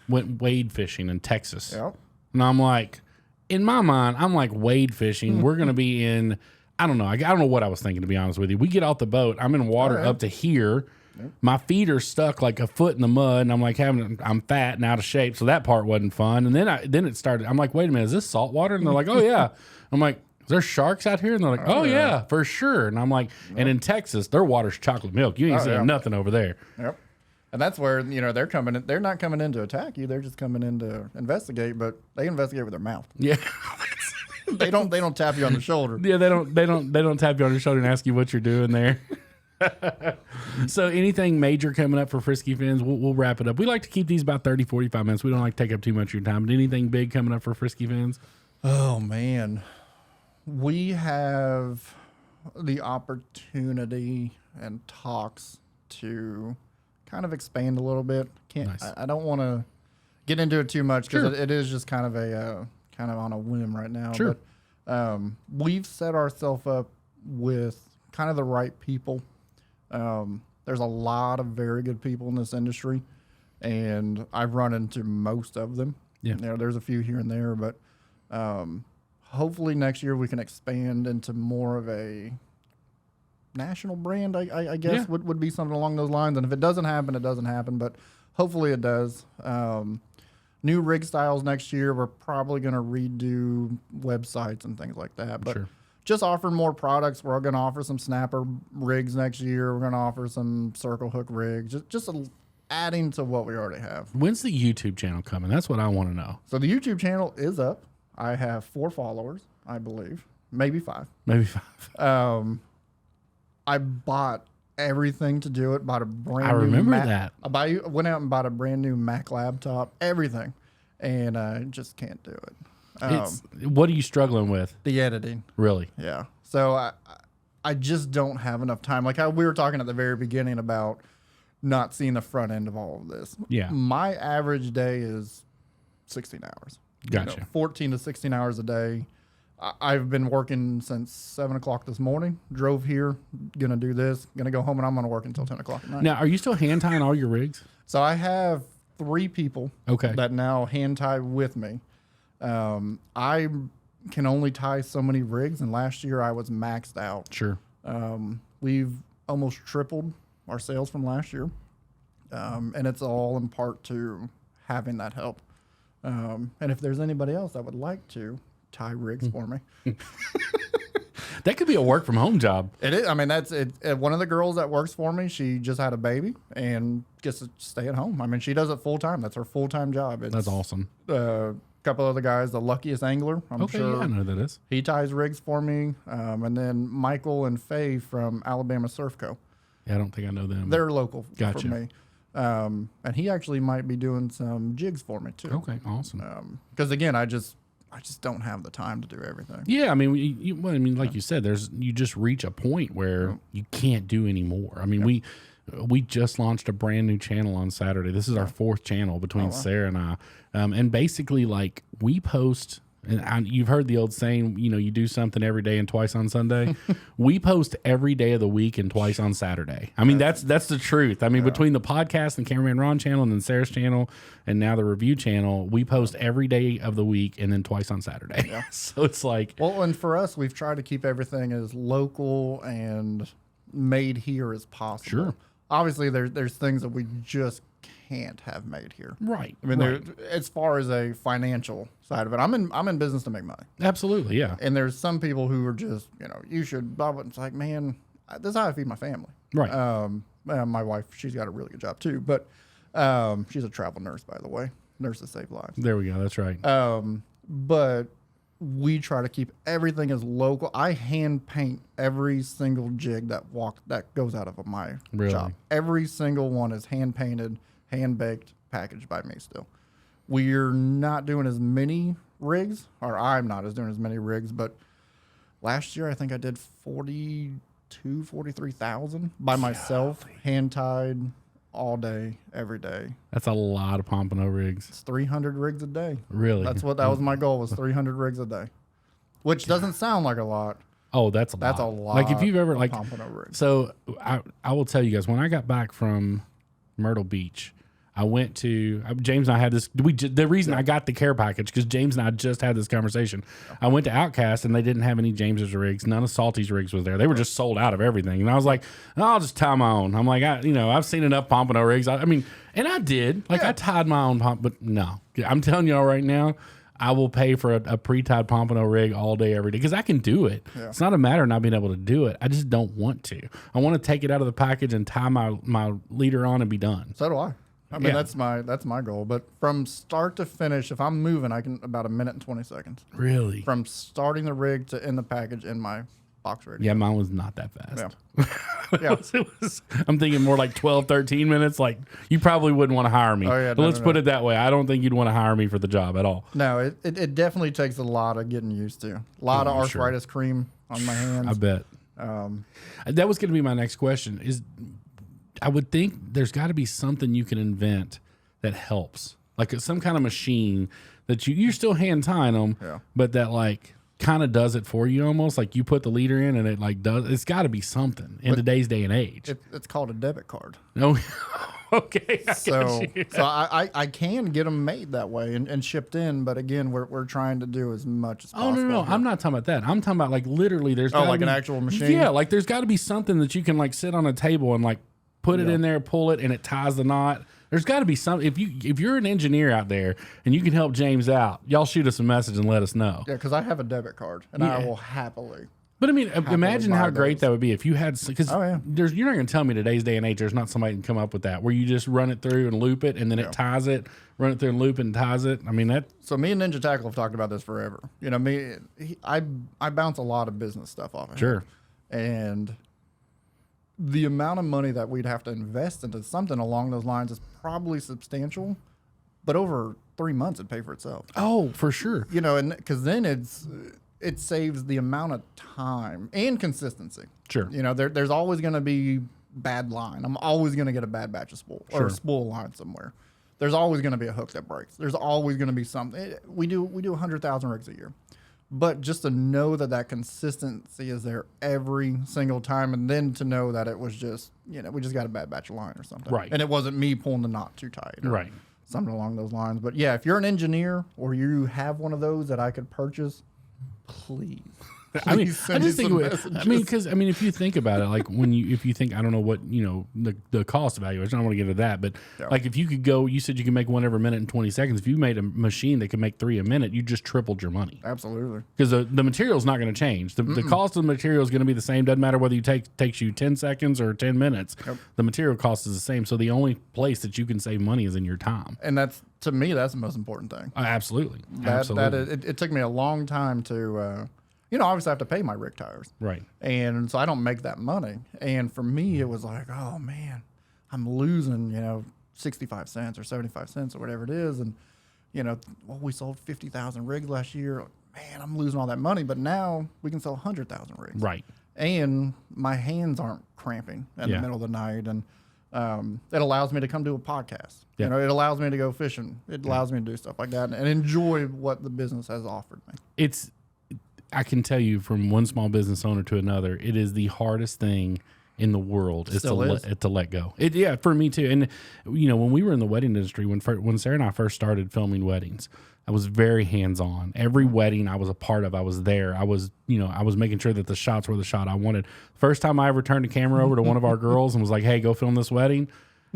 went wade fishing in Texas. Yep. And I'm like, in my mind, I'm like, wade fishing. We're going to be in, I don't know. I don't know what I was thinking, to be honest with you. We get off the boat. I'm in water up to here. My feet are stuck like a foot in the mud, and I'm like I'm fat and out of shape, so that part wasn't fun. And then it started. I'm like, wait a minute, is this salt water? And they're like, oh yeah. I'm like, is there sharks out here? And they're like, oh yeah, for sure. And I'm like, and in Texas, their water's chocolate milk. You ain't seeing nothing over there. Yep. And that's where they're coming in. They're not coming in to attack you. They're just coming in to investigate, but they investigate with their mouth. Yeah. they don't tap you on the shoulder. Yeah, they don't tap you on your shoulder and ask you what you're doing there. So anything major coming up for Frisky Fins, we'll wrap it up. We like to keep these about 30, 45 minutes. We don't like to take up too much of your time. But anything big coming up for Frisky Fins? Oh, man. We have the opportunity and talks to kind of expand a little bit. I don't want to get into it too much because it is just kind of on a whim right now. Sure. But we've set ourselves up with kind of the right people. There's a lot of very good people in this industry, and I've run into most of them. Yeah. There's a few here and there, but hopefully next year we can expand into more of a national brand, I guess would be something along those lines. And if it doesn't happen, it doesn't happen, but hopefully it does. New rig styles next year. We're probably going to redo websites and things like that, but just offering more products. We're going to offer some snapper rigs next year. We're going to offer some circle hook rigs, just adding to what we already have. When's the YouTube channel coming? That's what I want to know. So the YouTube channel is up. I have 4 followers, I believe. Maybe 5. I bought everything to do it. Bought a brand new I remember that. I went out and bought a brand new Mac laptop, everything. And I just can't do it. What are you struggling with? The editing. Really? Yeah. So I just don't have enough time. Like we were talking at the very beginning about not seeing the front end of all of this. Yeah. My average day is 16 hours. Gotcha. 14 to 16 hours a day. I've been working since 7 o'clock this morning. Drove here, gonna do this, gonna go home, and I'm gonna work until 10 o'clock at night. Now, are you still hand tying all your rigs? So I have 3 people Okay. that now hand tie with me. I can only tie so many rigs, and last year I was maxed out. Sure. We've almost tripled our sales from last year, and it's all in part to having that help. And if there's anybody else that would like to tie rigs for me, That could be a work from home job. it is. I mean, that's it. One of the girls that works for me, she just had a baby and gets to stay at home. I mean, she does it full time. That's her full time job. That's awesome. A couple other guys, the luckiest angler, I'm Okay, sure. yeah, I know who that is. He ties rigs for me. And then Michael and Faye from Alabama Surf Co. Yeah, I don't think I know them. They're local Gotcha. for me. And he actually might be doing some jigs for me too. Okay, awesome. Because again, I just don't have the time to do everything. Yeah, I mean, well, I mean, like you said, you just reach a point where you can't do anymore. I mean, we just launched a brand new channel on Saturday. This is our 4th channel between Sarah and I, and basically, like, we post. And you've heard the old saying, you do something every day and twice on Sunday. We post every day of the week and twice on Saturday. I mean, that's the truth. I mean, between the podcast and Cameraman Ron channel and then Sarah's channel and now the review channel, we post every day of the week and then twice on Saturday. Yeah. So it's like, well, and for us, we've tried to keep everything as local and made here as possible. Sure. Obviously, there's things that we just can't have made here. right. I mean, right. as far as a financial side of it, I'm in business to make money. Absolutely, yeah. And there's some people who are just, you should, blah, blah. It's like, man, this is how I feed my family. Right. My wife, she's got a really good job too, but she's a travel nurse, by the way. Nurses save lives. There we go. That's right. But we try to keep everything as local. I hand paint every single jig that goes out of my shop. Every single one is hand painted, hand baked, packaged by me still. We're not doing as many rigs, or I'm not doing as many rigs, but last year I think I did 43,000 by myself, hand tied all day, every day. That's a lot of pompano rigs. It's 300 rigs a day. Really? That was my goal, was 300 rigs a day, which doesn't sound like a lot. Oh, that's a lot. That's a lot. Like if you've ever like, pompano rigs. so I will tell you guys, when I got back from Myrtle Beach, I went to James and I had this. The reason I got the care package because James and I just had this conversation. I went to Outcast and they didn't have any James's rigs. None of Salty's rigs was there. They were just sold out of everything. And I was like, I'll just tie my own. I'm like, I've seen enough pompano rigs. I mean, and I did. Like I tied my own but no, I'm telling y'all right now, I will pay for a pre-tied pompano rig all day, every day because I can do it. Yeah. It's not a matter of not being able to do it. I just don't want to. I want to take it out of the package and tie my leader on and be done. So do I. I mean, that's my goal. But from start to finish, if I'm moving, I can about 1 minute and 20 seconds. Really? From starting the rig to in the package in my box ready. Yeah, mine was not that fast. Yeah. I'm thinking more like 12, 13 minutes. Like, you probably wouldn't want to hire me. Oh, yeah, Let's put it that way. I don't think you'd want to hire me for the job at all. No, it definitely takes a lot of getting used to. A lot of arthritis cream on my hands. I bet. That was going to be my next question is, I would think there's got to be something you can invent that helps, like some kind of machine that you're still hand tying them, but that like kind of does it for you almost. Like you put the leader in and it like does. It's got to be something in today's day and age. It's called a debit card. No, okay. So I can get them made that way and shipped in, but again, we're trying to do as much as possible. No. I'm not talking about that. I'm talking about like literally. There's like an actual machine. Yeah, like there's got to be something that you can like sit on a table and like. Put it in there, pull it, and it ties the knot. There's got to be some. If you're an engineer out there and you can help James out, y'all shoot us a message and let us know. Yeah, because I have a debit card and I will happily. But I mean, imagine how great that would be if you had. Because you're not going to tell me today's day and age there's not somebody who can come up with that where you just run it through and loop it and then it ties it. Run it through and loop it and ties it. I mean that. So me and Ninja Tackle have talked about this forever. I bounce a lot of business stuff off of him. And the amount of money that we'd have to invest into something along those lines is probably substantial, but over 3 months it'd pay for itself. Oh, for sure. And because then it saves the amount of time and consistency. Sure. There's always going to be bad line. I'm always going to get a bad batch of spool or a spool line somewhere. there's always going to be a hook that breaks. There's always going to be something. We do 100,000 rigs a year. But just to know that consistency is there every single time, and then to know that it was just, we just got a bad batch of line or something. Right. And it wasn't me pulling the knot too tight. Right. Something along those lines. But yeah, if you're an engineer or you have one of those that I could purchase, please. I mean, I just think, because if you think about it, like if you think, I don't know what, the cost evaluation, I don't want to get into that, but like if you could go, you said you can make one every minute in 20 seconds. If you made a machine that could make 3 a minute, you just tripled your money. Absolutely. Because the material is not going to change. The cost of the material is going to be the same. Doesn't matter whether takes you 10 seconds or 10 minutes. Yep. The material cost is the same. So the only place that you can save money is in your time. And to me, that's the most important thing. Absolutely. It took me a long time to, obviously I have to pay my rig tires. Right. And so I don't make that money. And for me, it was like, oh man, I'm losing, 65 cents or 75 cents or whatever it is. And, we sold 50,000 rigs last year. Man, I'm losing all that money. But now we can sell 100,000 rigs. Right. And my hands aren't cramping in the middle of the night. And it allows me to come do a podcast. Yeah. It allows me to go fishing. It allows me to do stuff like that and enjoy what the business has offered me. I can tell you from one small business owner to another, it is the hardest thing in the world to let go. For me too. And when we were in the wedding industry, when Sarah and I first started filming weddings, I was very hands-on. Every wedding I was a part of, I was there. I was making sure that the shots were the shot I wanted. First time I ever turned a camera over to one of our girls and was like, "Hey, go film this wedding."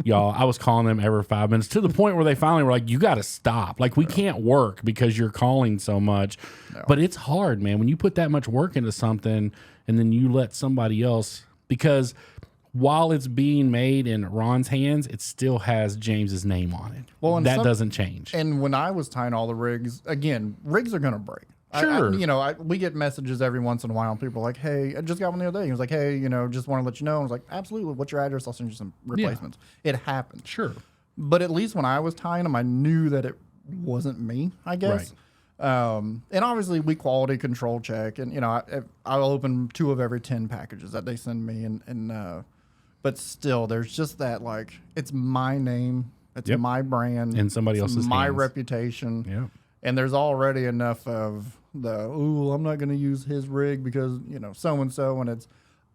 Y'all, I was calling them every 5 minutes to the point where they finally were like, "You got to stop. Like, we can't work because you're calling so much." No. But it's hard, man, when you put that much work into something and then you let somebody else, because while it's being made in Ron's hands, it still has James's name on it. Well, that doesn't change. And when I was tying all the rigs, again, rigs are going to break. Sure. We get messages every once in a while. People are like, "Hey, I just got one the other day." He was like, "Hey, just want to let you know." I was like, "Absolutely. What's your address? I'll send you some replacements." Yeah. It happens. Sure. But at least when I was tying them, I knew that it wasn't me, I guess. Right. And obviously we quality control check, and I'll open 2 of every 10 packages that they send me, and but still, there's just that, like, it's my name, it's my brand, and somebody else's my hands. Reputation. Yeah. And there's already enough of I'm not going to use his rig because, so-and-so. And it's,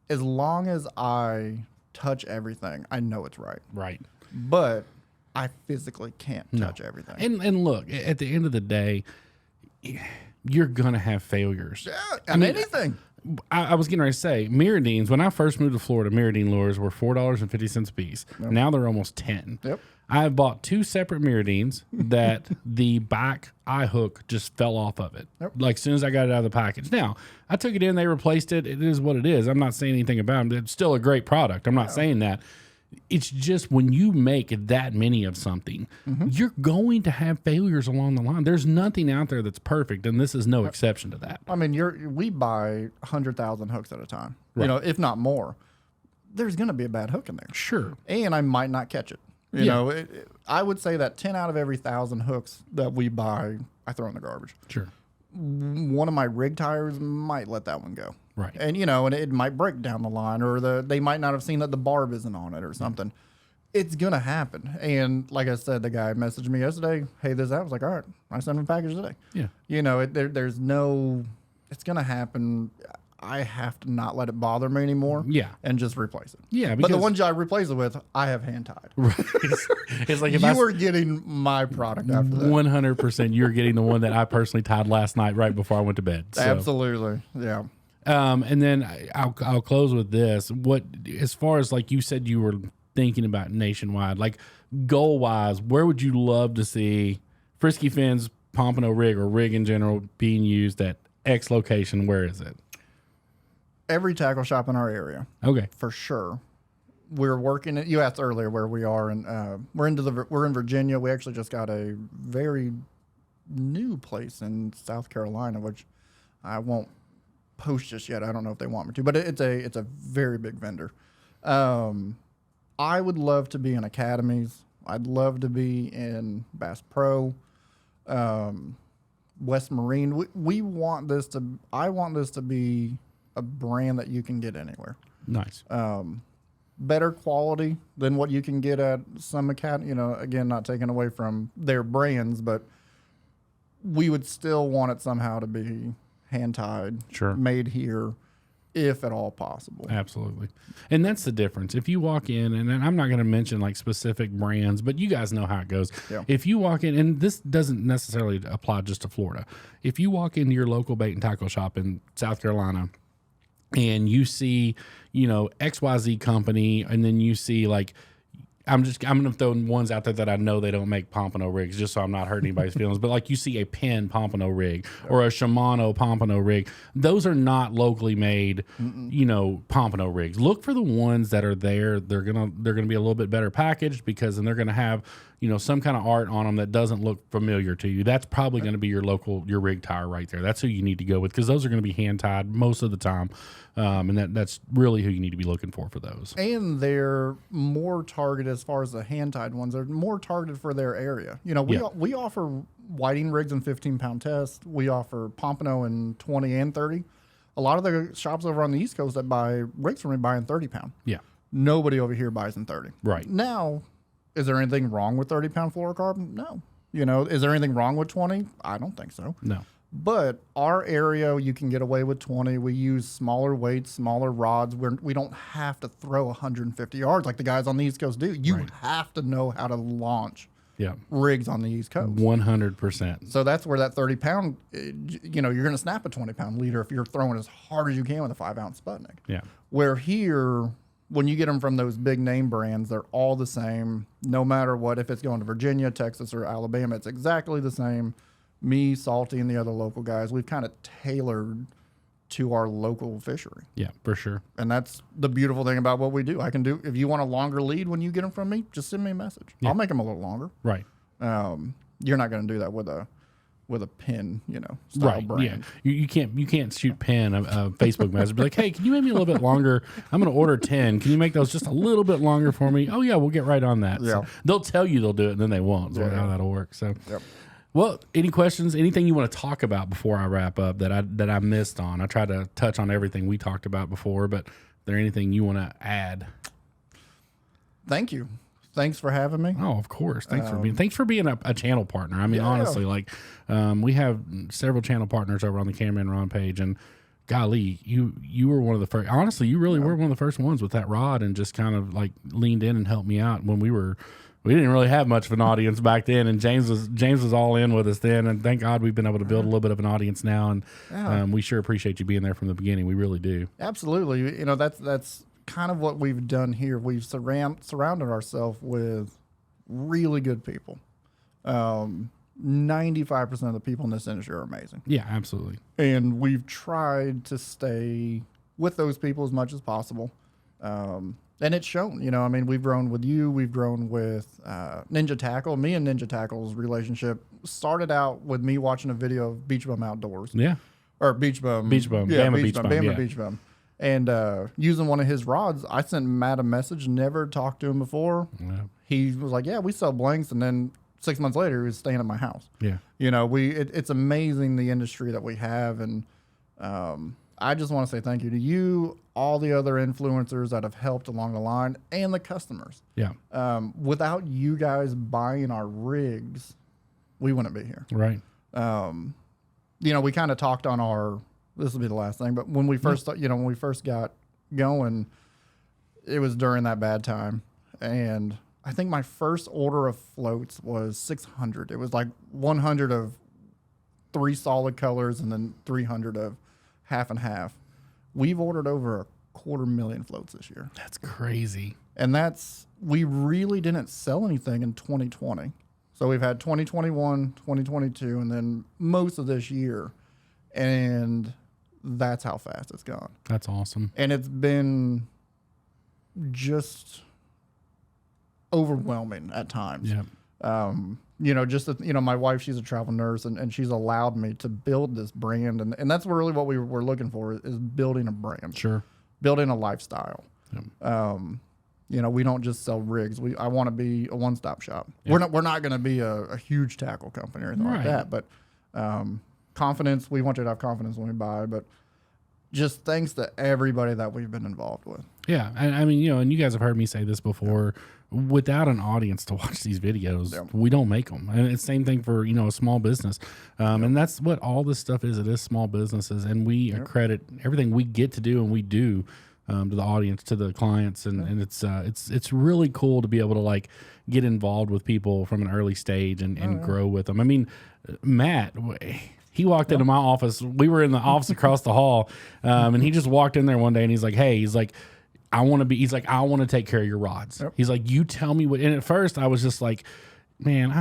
as long as I touch everything, I know it's right. Right. But I physically can't touch everything. And look, at the end of the day, you're going to have failures. Yeah, anything. I was getting ready to say, Miradines, when I first moved to Florida, Miradine lures were $4.50 a piece. Yep. Now they're almost 10. Yep. I have bought 2 separate Miradines that the back eye hook just fell off of it. Yep. Like, as soon as I got it out of the package. Now, I took it in, they replaced it. It is what it is. I'm not saying anything about it. It's still a great product. I'm not saying that. It's just when you make that many of something, you're going to have failures along the line. There's nothing out there that's perfect, and this is no exception to that. I mean, we buy 100,000 hooks at a time, if not more. There's going to be a bad hook in there. Sure. And I might not catch it. I would say that 10 out of every 1,000 hooks that we buy, I throw in the garbage. Sure. One of my rig tires might let that one go. Right. And, and it might break down the line, or they might not have seen that the barb isn't on it or something. It's going to happen. And like I said, the guy messaged me yesterday, "Hey, this out." I was like, "All right, I sent him a package today." Yeah. There's no, it's going to happen. I have to not let it bother me anymore. Yeah. And just replace it. Yeah. But the ones I replace it with, I have hand tied. Right. It's like if you were getting my product after that. 100%. You're getting the one that I personally tied last night right before I went to bed. So. Absolutely. Yeah. And then I'll close with this. What, as far as, like you said, you were thinking about nationwide, like goal wise, where would you love to see Frisky Fins Pompano rig or rig in general being used at X location? Where is it? Every tackle shop in our area. Okay. For sure. We're working at, you asked earlier where we are, and we're in Virginia. We actually just got a very new place in South Carolina, which I won't post just yet. I don't know if they want me to, but it's a very big vendor. I would love to be in academies. I'd love to be in Bass Pro, West Marine. I want this to be a brand that you can get anywhere. Nice. better quality than what you can get at some academy. You know, again, not taking away from their brands, but we would still want it somehow to be hand tied, sure, made here, if at all possible. Absolutely. And that's the difference. If you walk in, and I'm not going to mention like specific brands, but you guys know how it goes. Yeah. If you walk in, and this doesn't necessarily apply just to Florida, if you walk into your local bait and tackle shop in South Carolina and you see, you know, XYZ company, and then you see like, I'm going to throw ones out there that I know they don't make pompano rigs, just so I'm not hurting anybody's feelings. But like you see a Penn pompano rig or a Shimano pompano rig, those are not locally made, you know, pompano rigs. Look for the ones that are there. They're gonna be a little bit better packaged, because then they're gonna have, you know, some kind of art on them that doesn't look familiar to you. That's probably going to be your rig tire right there. That's who you need to go with, because those are going to be hand tied most of the time. And that's really who you need to be looking for those. And they're more targeted as far as the hand-tied ones. They're more targeted for their area. You know, we offer whiting rigs in 15-pound test. We offer pompano in 20 and 30. A lot of the shops over on the East Coast that buy rigs from me buy in 30-pound. Yeah. Nobody over here buys in 30. Right. Now, is there anything wrong with 30-pound fluorocarbon? No. You know, is there anything wrong with 20? I don't think so. No. But our area, you can get away with 20. We use smaller weights, smaller rods. We don't have to throw 150 yards like the guys on the East Coast do. You have to know how to launch rigs on the East Coast. 100%. So that's where that 30-pound, you know, you're going to snap a 20-pound leader if you're throwing as hard as you can with a 5-ounce Sputnik. Yeah. Where here, when you get them from those big name brands, they're all the same, no matter what. If it's going to Virginia, Texas, or Alabama, it's exactly the same. Me, Salty, and the other local guys, we've kind of tailored to our local fishery. Yeah, for sure. And that's the beautiful thing about what we do. I can do, if you want a longer lead when you get them from me, just send me a message. I'll make them a little longer. Right. You're not going to do that with a pin, you know, style brand. Yeah. You can't shoot Penn a Facebook message. Be like, hey, can you make me a little bit longer? I'm going to order 10. Can you make those just a little bit longer for me? Oh yeah, we'll get right on that. Yeah. So they'll tell you they'll do it, and then they won't. So how that'll work. So. Yep. Well, any questions? Anything you want to talk about before I wrap up that I missed on? I tried to touch on everything we talked about before, but is there anything you want to add? Thank you. Thanks for having me. Oh, of course. Thanks for being a channel partner. I mean, honestly, like we have several channel partners over on the Cameraman Ron page, and golly, you were one of the first. Honestly, you really were one of the first ones with that rod, and just kind of like leaned in and helped me out when we didn't really have much of an audience back then, and James was all in with us then, and thank God we've been able to build a little bit of an audience now, and we sure appreciate you being there from the beginning. We really do. Absolutely. You know, that's kind of what we've done here. We've surrounded ourselves with really good people. 95% of the people in this industry are amazing. Yeah, absolutely. And we've tried to stay with those people as much as possible. And it's shown, you know, I mean, we've grown with you. We've grown with Ninja Tackle. Me and Ninja Tackle's relationship started out with me watching a video of Beach Bum Outdoors. Yeah. Or Beach Bum. Beach Bum. Yeah, Bama Beach Bum. Bama Beach Bum. And using one of his rods, I sent Matt a message, never talked to him before. Yeah. He was like, yeah, we sell blanks. And then 6 months later, he was staying at my house. Yeah. You know, it's amazing the industry that we have. And I just want to say thank you to you, all the other influencers that have helped along the line, and the customers. Yeah. Without you guys buying our rigs, we wouldn't be here. Right. You know, we kind of talked on our, this will be the last thing, but when we first, when we first got going, it was during that bad time. And I think my first order of floats was 600. It was like 100 of 3 solid colors and then 300 of half and half. We've ordered over 250,000 floats this year. That's crazy. And we really didn't sell anything in 2020. So we've had 2021, 2022, and then most of this year. And that's how fast it's gone. That's awesome. And it's been just overwhelming at times. Yeah. You know, just, my wife, she's a travel nurse, and she's allowed me to build this brand. And that's really what we were looking for, is building a brand. Sure. Building a lifestyle. Yep. You know, we don't just sell rigs. I want to be a one-stop shop. Yep. We're not going to be a huge tackle company or anything like that. But confidence, we want you to have confidence when we buy. But just thanks to everybody that we've been involved with. Yeah. And I mean, and you guys have heard me say this before. Without an audience to watch these videos, we don't make them. And it's the same thing for, a small business. And that's what all this stuff is. It is small businesses. And we accredit everything we get to do and we do to the audience, to the clients. And it's really cool to be able to like get involved with people from an early stage and grow with them. I mean, Matt, he walked into my office. We were in the office across the hall. And he just walked in there one day and he's like, hey, I want to take care of your rods. Yep. He's like, you tell me what, and at first I was just like, man,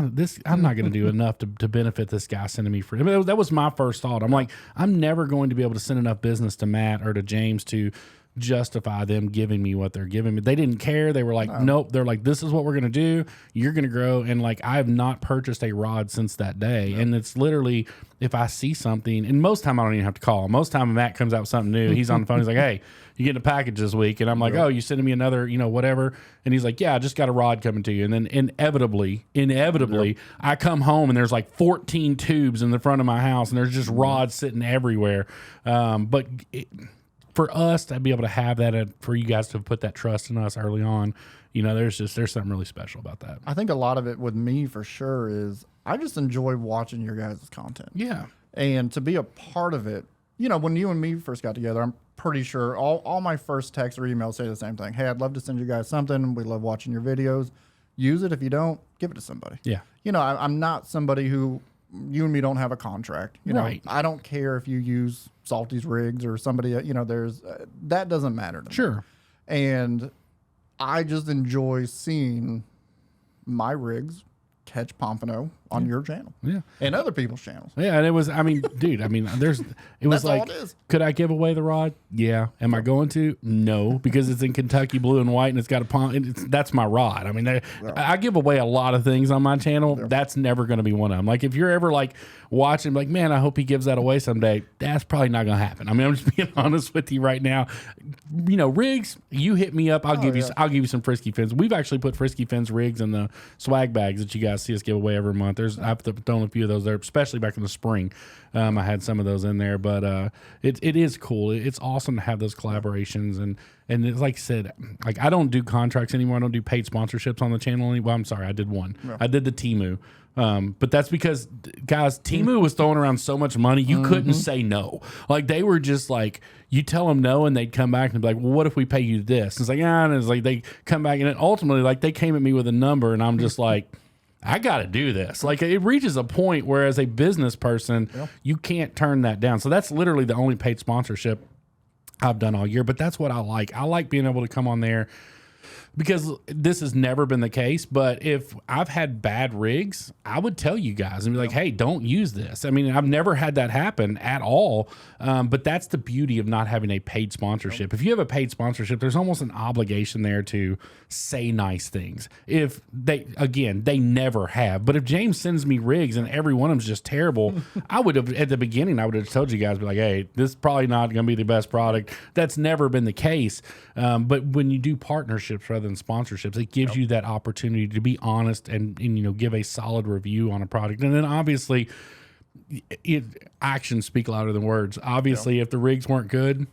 I'm not going to do enough to benefit this guy sending me free. I mean, that was my first thought. I'm like, I'm never going to be able to send enough business to Matt or to James to justify them giving me what they're giving me. They didn't care. They were like, nope. They're like, this is what we're going to do. You're going to grow. And like, I have not purchased a rod since that day. Yep. And it's literally, if I see something, and most time I don't even have to call. Most time Matt comes out with something new. He's on the phone. He's like, hey, you getting a package this week? And I'm like, oh, you sending me another, whatever. And he's like, yeah, I just got a rod coming to you. And then inevitably, I come home and there's like 14 tubes in the front of my house and there's just rods sitting everywhere. For us to be able to have that, for you guys to put that trust in us early on, there's something really special about that. I think a lot of it with me for sure is I just enjoy watching your guys' content. Yeah. And to be a part of it, when you and me first got together, I'm pretty sure all my first texts or emails say the same thing. Hey, I'd love to send you guys something. We love watching your videos. Use it. If you don't, give it to somebody. Yeah. I'm not somebody who, you and me don't have a contract. Right. I don't care if you use Salty's rigs or somebody, there's, that doesn't matter to me. Sure. And I just enjoy seeing my rigs catch pompano on your channel. Yeah. And other people's channels. Yeah. And it was, dude, it was like, all it is. Could I give away the rod? Yeah. Am I going to? No, because it's in Kentucky blue and white and it's got a that's my rod. I give away a lot of things on my channel. Yeah. That's never going to be one of them. Like if you're ever like watching, like, man, I hope he gives that away someday. That's probably not going to happen. I'm just being honest with you right now. Rigs, you hit me up. I'll give you some Frisky Fins. We've actually put Frisky Fins rigs in the swag bags that you guys see us give away every month. I've thrown a few of those there, especially back in the spring. I had some of those in there, but it is cool. It's awesome to have those collaborations, and it's like I said, like I don't do contracts anymore. I don't do paid sponsorships on the channel anymore. Well, I'm sorry, I did one. Yeah. I did the Temu. But that's because, guys, Temu was throwing around so much money, you couldn't say no. Like, they were just like, you tell them no, and they'd come back and be like, well, what if we pay you this? And it's like, and it's like they come back, and ultimately, like, they came at me with a number, and I'm just like, I got to do this. Like, it reaches a point where, as a business person, you can't turn that down. So that's literally the only paid sponsorship I've done all year. But that's what I like. I like being able to come on there, because this has never been the case. But if I've had bad rigs, I would tell you guys and be like, hey, don't use this. I've never had that happen at all. But that's the beauty of not having a paid sponsorship. If you have a paid sponsorship, there's almost an obligation there to say nice things. If they never have. But if James sends me rigs and every one of them's just terrible, I would have, at the beginning, I would have told you guys, be like, hey, this is probably not going to be the best product. That's never been the case. But when you do partnerships rather than sponsorships, it gives you that opportunity to be honest and give a solid review on a product. And then obviously, actions speak louder than words. Obviously, if the rigs weren't good,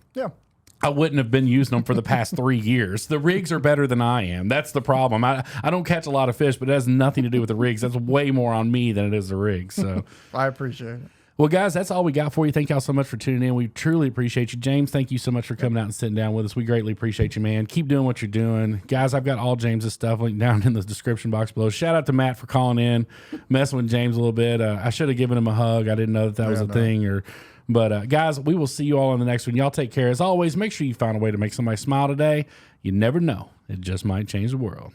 I wouldn't have been using them for the past 3 years. The rigs are better than I am. That's the problem. I don't catch a lot of fish, but it has nothing to do with the rigs. That's way more on me than it is the rigs. So I appreciate it. Well, guys, that's all we got for you. Thank y'all so much for tuning in. We truly appreciate you. James, thank you so much for coming out and sitting down with us. We greatly appreciate you, man. Keep doing what you're doing. Guys, I've got all James's stuff linked down in the description box below. Shout out to Matt for calling in, messing with James a little bit. I should have given him a hug. I didn't know that was a thing. But guys, we will see you all on the next one. Y'all take care. As always, make sure you find a way to make somebody smile today. You never know. It just might change the world.